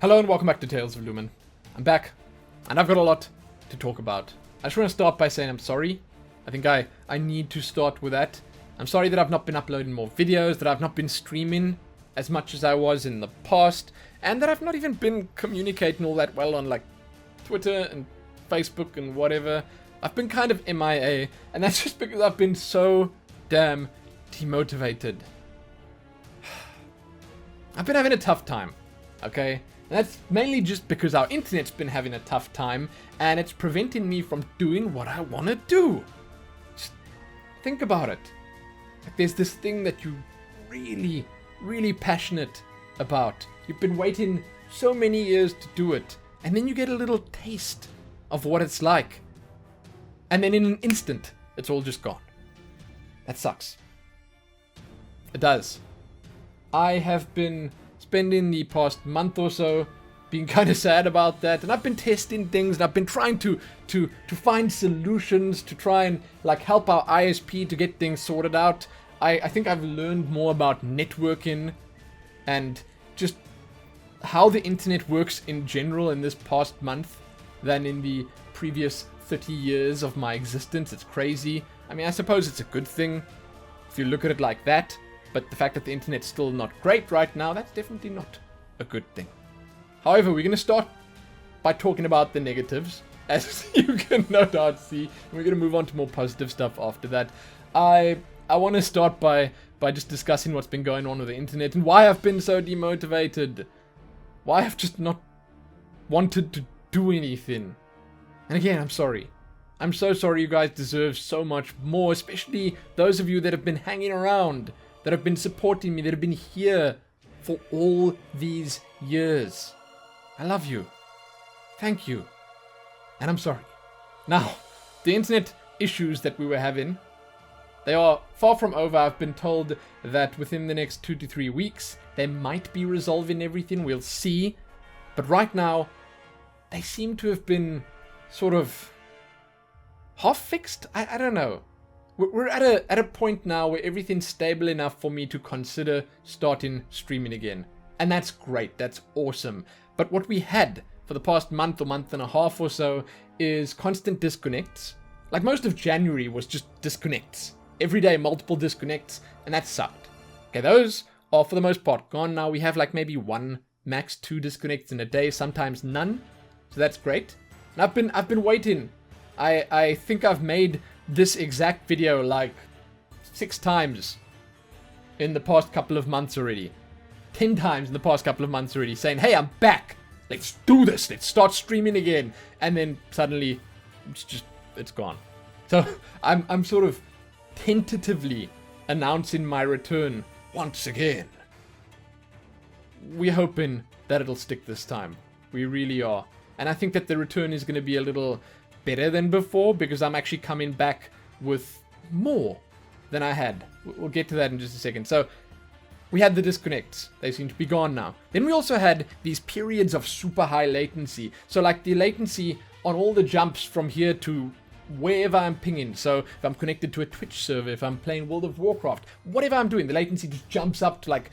Hello and welcome back to Tales of Lumin. I'm back, and I've got a lot to talk about. I just want to start by saying I'm sorry. I think I need to start with that. I'm sorry that I've not been uploading more videos, that I've not been streaming as much as I was in the past, and that I've not even been communicating all that well on like Twitter and Facebook and whatever. I've been kind of MIA, and that's just because I've been so damn demotivated. I've been having a tough time, okay? And that's mainly just because our internet's been having a tough time, and it's preventing me from doing what I want to do. Just think about it. Like there's this thing that you're really passionate about. You've been waiting so many years to do it, and then you get a little taste of what it's like. And then in an instant, it's all just gone. That sucks. It does. I have been spending the past month or so being kind of sad about that, and I've been testing things, and I've been trying to find solutions to try and like help our ISP to get things sorted out. I think I've learned more about networking and just how the internet works in general in this past month than in the previous 30 years of my existence. It's crazy. I mean, I suppose it's a good thing if you look at it like that. But the fact that the internet's still not great right now, that's definitely not a good thing. However, we're going to start by talking about the negatives, as you can no doubt see. We're going to move on to more positive stuff after that. I want to start by just discussing what's been going on with the internet and why I've been so demotivated. Why I've just not wanted to do anything. And again, I'm sorry. I'm so sorry. You guys deserve so much more, especially those of you that have been hanging around, that have been supporting me, that have been here for all these years. I love you. Thank you. And I'm sorry. Now, the internet issues that we were having, they are far from over. I've been told that within the next 2 to 3 weeks, they might be resolving everything. We'll see. But right now, they seem to have been sort of half fixed. I don't know. We're at a point now where everything's stable enough for me to consider starting streaming again. And that's great. That's awesome. But what we had for the past month or month and a half or so is constant disconnects. Like most of January was just disconnects. Every day, multiple disconnects. And that sucked. Okay, those are for the most part gone now. We have like maybe 1, max 2 disconnects in a day. Sometimes none. So that's great. And I've been waiting. I think I've made this exact video like 6 times in the past couple of months already. 10 times in the past couple of months already, saying, hey, I'm back. Let's do this. Let's start streaming again. And then suddenly it's gone. So I'm sort of tentatively announcing my return once again. We're hoping that it'll stick this time. We really are. And I think that the return is going to be a little better than before, because I'm actually coming back with more than I had. We'll get to that in just a second. So we had the disconnects. They seem to be gone now. Then we also had these periods of super high latency. So like the latency on all the jumps from here to wherever I'm pinging. So if I'm connected to a Twitch server, if I'm playing World of Warcraft, whatever I'm doing, the latency just jumps up to like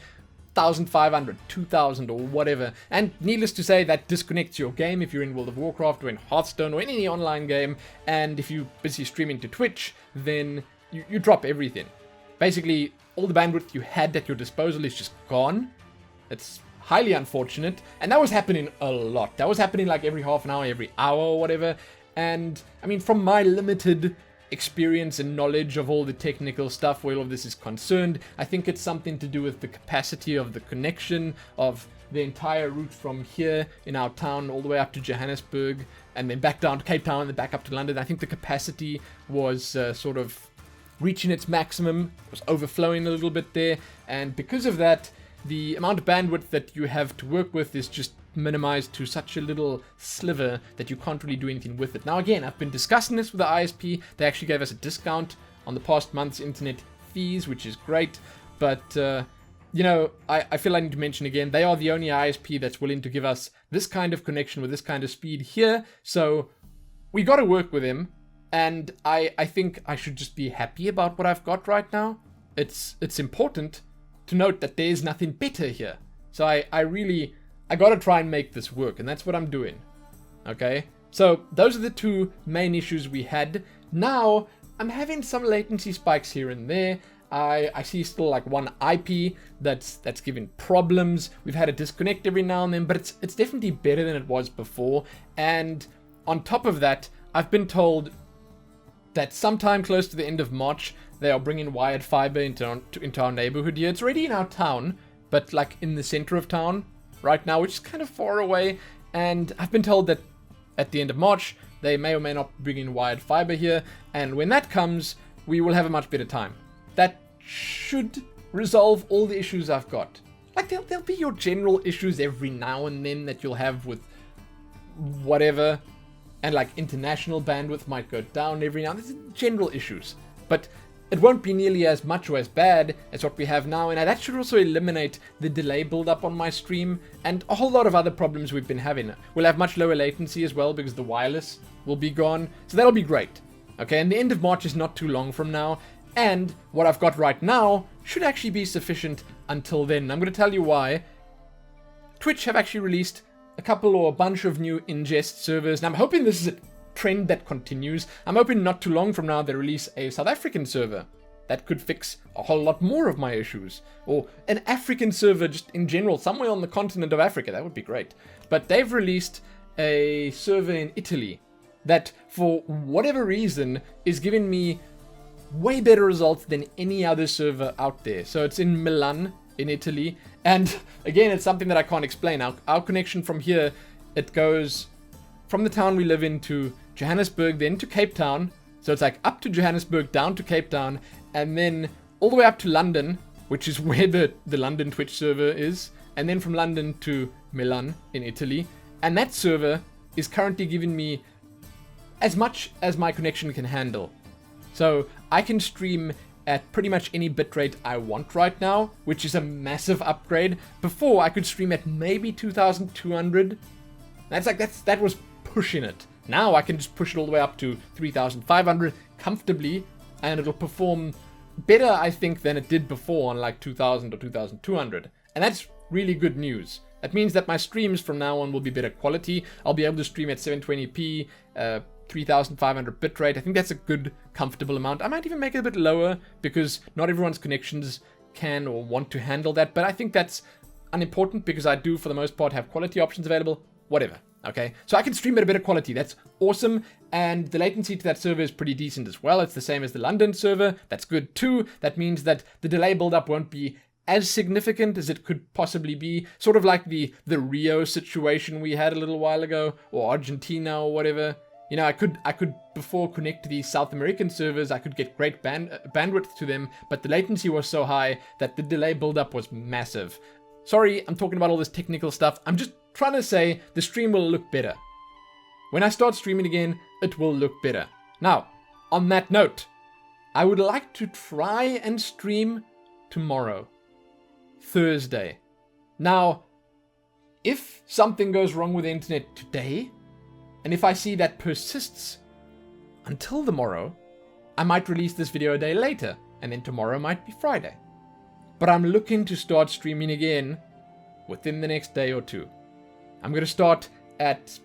1,500, 2,000 or whatever. And needless to say, that disconnects your game if you're in World of Warcraft or in Hearthstone or in any online game. And if you're busy streaming to Twitch, then you drop everything. Basically, all the bandwidth you had at your disposal is just gone. It's highly unfortunate. And that was happening a lot. That was happening like every half an hour, every hour or whatever. And I mean, from my limited experience and knowledge of all the technical stuff where all of this is concerned, I think it's something to do with the capacity of the connection of the entire route from here in our town all the way up to Johannesburg and then back down to Cape Town and then back up to London. I think the capacity was sort of reaching its maximum, was overflowing a little bit there, and because of that, the amount of bandwidth that you have to work with is just minimized to such a little sliver that you can't really do anything with it. Now again, I've been discussing this with the ISP. They actually gave us a discount on the past month's internet fees, which is great. But, you know, I feel I need to mention again, they are the only ISP that's willing to give us this kind of connection with this kind of speed here. So we got to work with him. And I think I should just be happy about what I've got right now. It's important to note that there's nothing better here. So I really I gotta try and make this work, and that's what I'm doing. Okay? So, those are the two main issues we had. Now, I'm having some latency spikes here and there. I see still like one IP that's giving problems. We've had a disconnect every now and then, but it's definitely better than it was before. And on top of that, I've been told that sometime close to the end of March, they are bringing wired fiber into our neighborhood here. It's already in our town, but like in the center of town right now, which is kind of far away. And I've been told that at the end of March, they may or may not bring in wired fiber here. And when that comes, we will have a much better time. That should resolve all the issues I've got. Like, there'll be your general issues every now and then that you'll have with whatever. And like international bandwidth might go down every now and then. There's general issues. But it won't be nearly as much or as bad as what we have now. And that should also eliminate the delay buildup on my stream and a whole lot of other problems we've been having. We'll have much lower latency as well because the wireless will be gone. So that'll be great. Okay, and the end of March is not too long from now. And what I've got right now should actually be sufficient until then. I'm going to tell you why. Twitch have actually released a couple or a bunch of new ingest servers. And I'm hoping this is a trend that continues. I'm hoping not too long from now they release a South African server. That could fix a whole lot more of my issues. Or an African server just in general, somewhere on the continent of Africa. That would be great. But they've released a server in Italy that, for whatever reason, is giving me way better results than any other server out there. So it's in Milan, in Italy. And again, it's something that I can't explain. Our connection from here, it goes from the town we live in to Johannesburg, then to Cape Town. So it's like up to Johannesburg, down to Cape Town, and then all the way up to London, which is where the London Twitch server is. And then from London to Milan in Italy. And that server is currently giving me as much as my connection can handle. So I can stream at pretty much any bitrate I want right now, which is a massive upgrade. Before, I could stream at maybe 2,200. That was pushing it. Now I can just push it all the way up to 3,500 comfortably, and it'll perform better, I think, than it did before on like 2,000 or 2,200. And that's really good news. That means that my streams from now on will be better quality. I'll be able to stream at 720p, 3,500 bitrate. I think that's a good, comfortable amount. I might even make it a bit lower because not everyone's connections can or want to handle that. But I think that's unimportant because I do, for the most part, have quality options available. Whatever. Okay, so I can stream at a better quality. That's awesome. And the latency to that server is pretty decent as well. It's the same as the London server. That's good too. That means that the delay buildup won't be as significant as it could possibly be. Sort of like the Rio situation we had a little while ago, or Argentina or whatever. You know, I could before connect to these South American servers, I could get great bandwidth to them, but the latency was so high that the delay buildup was massive. Sorry, I'm talking about all this technical stuff. I'm just trying to say the stream will look better. When I start streaming again, it will look better. Now, on that note, I would like to try and stream tomorrow, Thursday. Now, if something goes wrong with the internet today, and if I see that persists until tomorrow, I might release this video a day later, and then tomorrow might be Friday. But I'm looking to start streaming again within the next day or two. I'm going to start at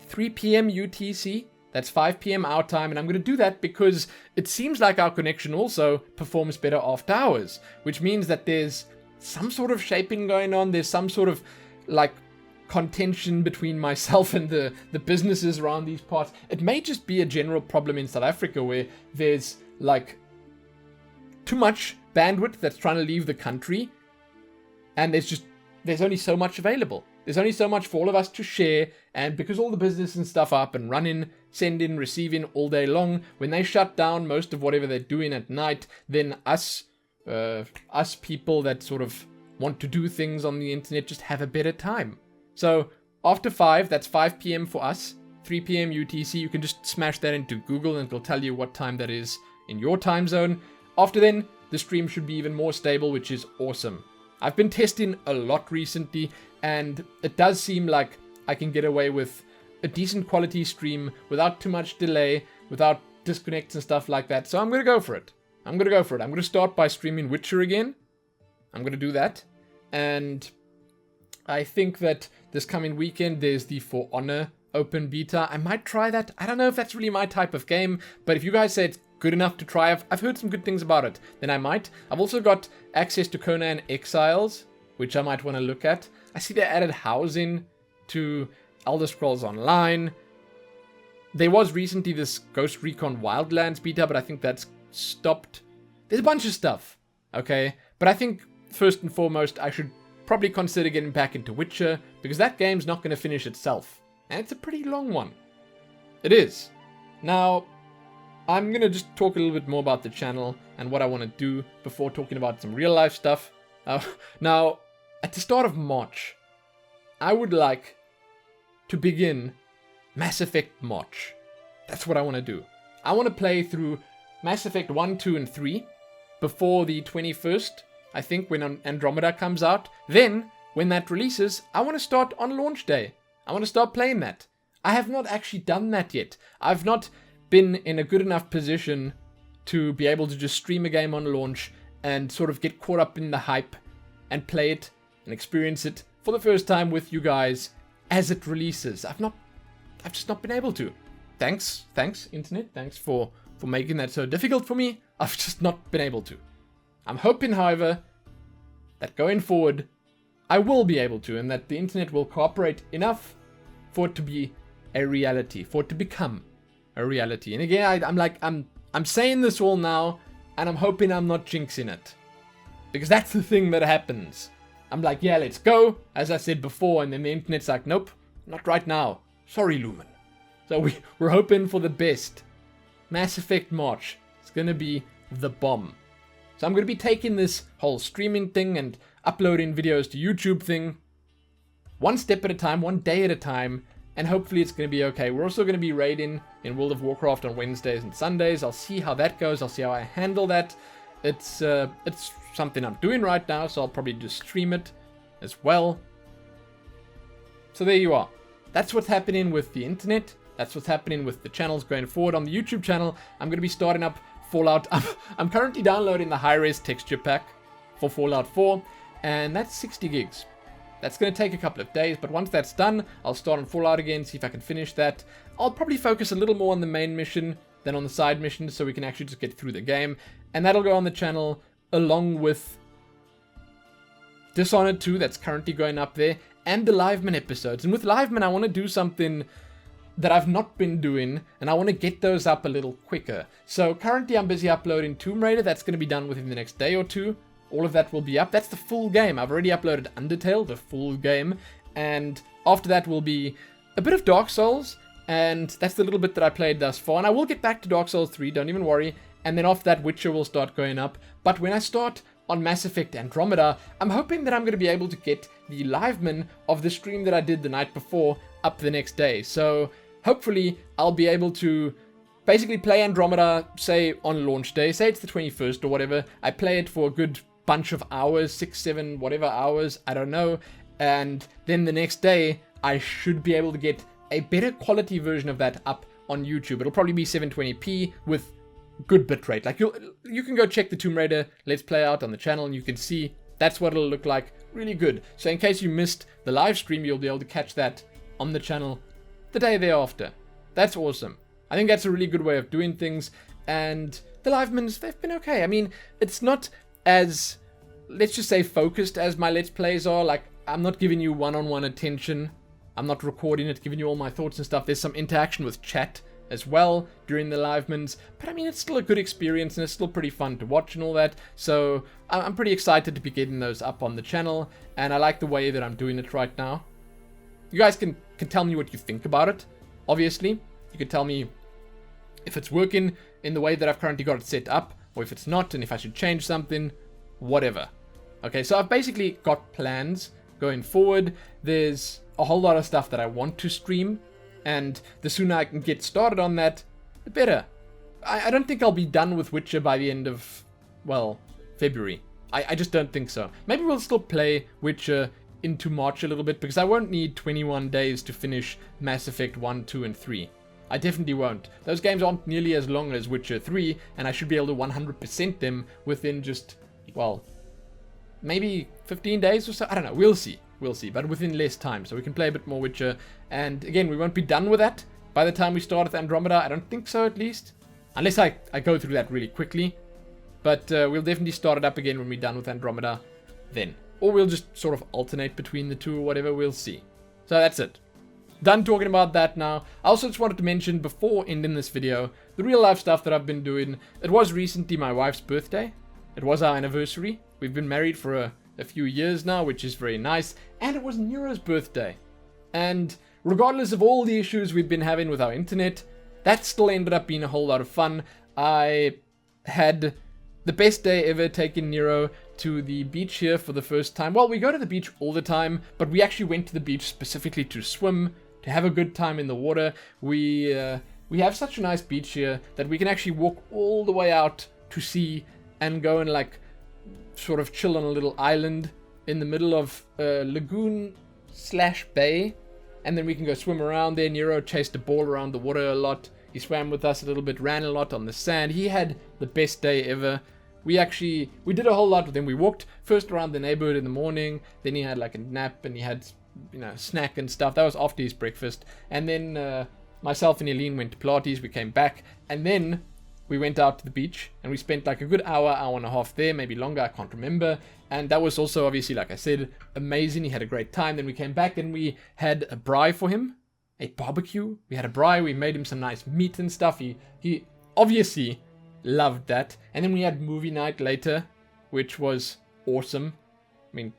3 p.m. UTC. That's 5 p.m. our time, and I'm going to do that because it seems like our connection also performs better after hours, which means that there's some sort of shaping going on. There's some sort of like contention between myself and the businesses around these parts. It may just be a general problem in South Africa where there's like too much bandwidth that's trying to leave the country, and there's only so much available. There's only so much for all of us to share, and because all the business and stuff are up and running, send in, receive in all day long, when they shut down most of whatever they're doing at night, then us people that sort of want to do things on the internet just have a better time. So after 5, that's 5 p.m. for us, 3 p.m. UTC. You can just smash that into Google and it'll tell you what time that is in your time zone. After then, the stream should be even more stable, which is awesome. I've been testing a lot recently, and it does seem like I can get away with a decent quality stream without too much delay, without disconnects and stuff like that. So I'm going to go for it. I'm going to start by streaming Witcher again. I'm going to do that. And I think that this coming weekend there's the For Honor open beta. I might try that. I don't know if that's really my type of game, but if you guys say it's good enough to try, I've heard some good things about it, then I might. I've also got access to Conan Exiles, which I might want to look at. I see they added housing to Elder Scrolls Online. There was recently this Ghost Recon Wildlands beta, but I think that's stopped. There's a bunch of stuff, okay? But I think, first and foremost, I should probably consider getting back into Witcher, because that game's not going to finish itself. And it's a pretty long one. It is. Now, I'm going to just talk a little bit more about the channel and what I want to do before talking about some real life stuff. Now, at the start of March, I would like to begin Mass Effect March. That's what I want to do. I want to play through Mass Effect 1, 2, and 3 before the 21st, I think, when Andromeda comes out. Then, when that releases, I want to start on launch day. I want to start playing that. I have not actually done that yet. I've not been in a good enough position to be able to just stream a game on launch and sort of get caught up in the hype and play it and experience it for the first time with you guys as it releases. I've just not been able to. Thanks, internet. Thanks for making that so difficult for me. I've just not been able to. I'm hoping, however, that going forward, I will be able to, and that the internet will cooperate enough for it to be a reality, for it to become a reality. And again, I'm saying this all now, and I'm hoping I'm not jinxing it, because that's the thing that happens. I'm like, yeah, let's go, as I said before, and then the internet's like, nope, not right now. Sorry, Lumin. So we're hoping for the best. Mass Effect March. It's gonna be the bomb. So I'm gonna be taking this whole streaming thing and uploading videos to YouTube thing one step at a time, one day at a time, and hopefully it's gonna be okay. We're also gonna be raiding in World of Warcraft on Wednesdays and Sundays. I'll see how that goes. I'll see how I handle that. It's something I'm doing right now, so I'll probably just stream it as well. So there you are. That's what's happening with the internet. That's what's happening with the channels going forward. On the YouTube channel, I'm going to be starting up Fallout. I'm currently downloading the high-res texture pack for Fallout 4, and that's 60 gigs. That's going to take a couple of days, but once that's done, I'll start on Fallout again, see if I can finish that. I'll probably focus a little more on the main mission than on the side missions, so we can actually just get through the game. And that'll go on the channel along with Dishonored 2, that's currently going up there, and the Liveman episodes. And with Liveman, I want to do something that I've not been doing, and I want to get those up a little quicker. So currently I'm busy uploading Tomb Raider. That's going to be done within the next day or two. All of that will be up. That's the full game. I've already uploaded Undertale, the full game, and after that will be a bit of Dark Souls, and that's the little bit that I played thus far. And I will get back to Dark Souls 3, don't even worry. And then after that, Witcher will start going up. But when I start on Mass Effect Andromeda, I'm hoping that I'm going to be able to get the Liveman of the stream that I did the night before up the next day. So hopefully I'll be able to basically play Andromeda, say on launch day, say it's the 21st or whatever. I play it for a good bunch of hours, 6, 7, whatever hours, I don't know. And then the next day, I should be able to get a better quality version of that up on YouTube. It'll probably be 720p with good bitrate. Like you can go check the Tomb Raider Let's Play out on the channel and you can see that's what it'll look like. Really good. So in case you missed the live stream, you'll be able to catch that on the channel the day thereafter. That's awesome. I think that's a really good way of doing things, and the Livemans, they've been okay. I mean, it's not as, let's just say, focused as my Let's Plays are. Like, I'm not giving you one-on-one attention. I'm not recording it, giving you all my thoughts and stuff. There's some interaction with chat as well during the Livemans, but I mean, it's still a good experience and it's still pretty fun to watch and all that. So I'm pretty excited to be getting those up on the channel, and I like the way that I'm doing it right now. You guys can tell me what you think about it. Obviously, you can tell me if it's working in the way that I've currently got it set up, or if it's not, and if I should change something, whatever. Okay, so I've basically got plans going forward. There's a whole lot of stuff that I want to stream, and the sooner I can get started on that, the better. I don't think I'll be done with Witcher by the end of, well, February. I just don't think so. Maybe we'll still play Witcher into March a little bit, because I won't need 21 days to finish Mass Effect 1, 2, and 3. I definitely won't. Those games aren't nearly as long as Witcher 3, and I should be able to 100% them within just, well, maybe 15 days or so? I don't know. We'll see. we'll see. But within less time, so we can play a bit more Witcher. And again, we won't be done with that by the time we start with Andromeda. I don't think so, at least. Unless I go through that really quickly. But we'll definitely start it up again when we're done with Andromeda then. Or we'll just sort of alternate between the two or whatever, we'll see. So that's it. Done talking about that now. I also just wanted to mention before ending this video, the real life stuff that I've been doing. It was recently my wife's birthday. It was our anniversary. We've been married for a few years now, which is very nice. And it was Nero's birthday. And regardless of all the issues we've been having with our internet, that still ended up being a whole lot of fun. I had the best day ever taking Nero to the beach here for the first time. Well, we go to the beach all the time, but we actually went to the beach specifically to swim, to have a good time in the water. We have such a nice beach here that we can actually walk all the way out to sea and go and like sort of chill on a little island in the middle of a lagoon / bay. And then we can go swim around there. Nero chased a ball around the water a lot. He swam with us a little bit, ran a lot on the sand. He had the best day ever. We did a whole lot with him. We walked first around the neighborhood in the morning. Then he had like a nap and he had, snack and stuff. That was after his breakfast. And then myself and Eileen went to Pilates. We came back. And then we went out to the beach. And we spent like a good hour and a half there. Maybe longer, I can't remember. And that was also, obviously, like I said, amazing. He had a great time. Then we came back and we had a braai for him. A barbecue. We had a braai. We made him some nice meat and stuff. He obviously loved that. And then we had movie night later, which was awesome. I mean,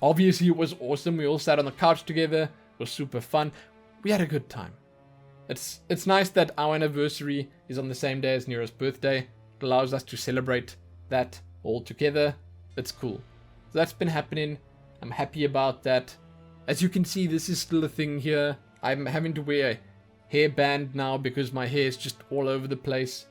obviously it was awesome. We all sat on the couch together. It was super fun. We had a good time. It's nice that our anniversary is on the same day as Nero's birthday. It allows us to celebrate that all together. It's cool. So that's been happening. I'm happy about that. As you can see, this is still a thing here. I'm having to wear a hairband now because my hair is just all over the place.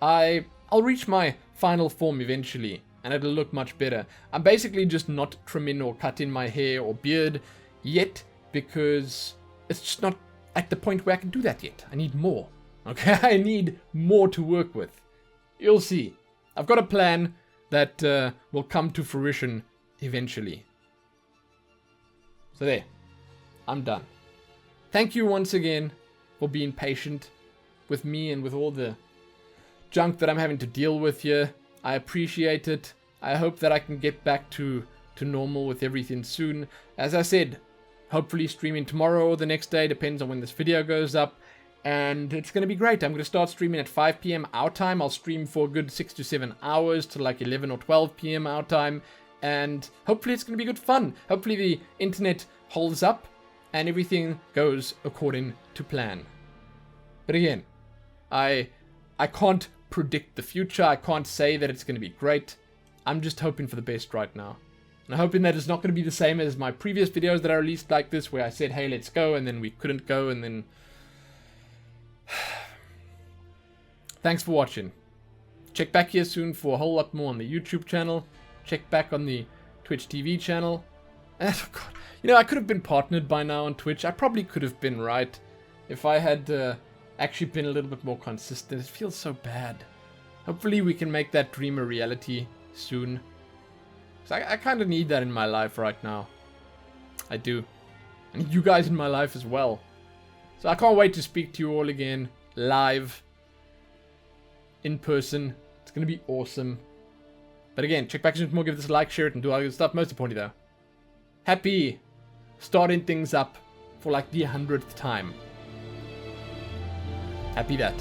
I'll reach my final form eventually, and it'll look much better. I'm basically just not trimming or cutting my hair or beard yet because it's just not at the point where I can do that yet. I need more. Okay, I need more to work with. You'll see. I've got a plan that will come to fruition eventually. So there. I'm done. Thank you once again for being patient with me and with all the junk that I'm having to deal with here. I appreciate it. I hope that I can get back to normal with everything soon. As I said, hopefully streaming tomorrow or the next day, depends on when this video goes up. And it's going to be great. I'm going to start streaming at 5 p.m. our time. I'll stream for a good 6 to 7 hours to like 11 or 12 p.m. our time. And hopefully it's going to be good fun. Hopefully the internet holds up and everything goes according to plan. But again, I can't predict the future. I can't say that it's going to be great. I'm just hoping for the best right now. And I'm hoping that it's not going to be the same as my previous videos that I released like this, where I said, hey, let's go, and then we couldn't go, and then... Thanks for watching. Check back here soon for a whole lot more on the YouTube channel. Check back on the Twitch TV channel. And, oh God, I could have been partnered by now on Twitch. I probably could have been, right? If I had actually been a little bit more consistent. It feels so bad. Hopefully we can make that dream a reality soon. So I kind of need that in my life right now. I do. I need you guys in my life as well. So I can't wait to speak to you all again. Live. In person. It's going to be awesome. But again, check back soon for more. Give this a like, share it, and do all that good stuff. Most importantly though, happy starting things up for like the 100th time. Happy that.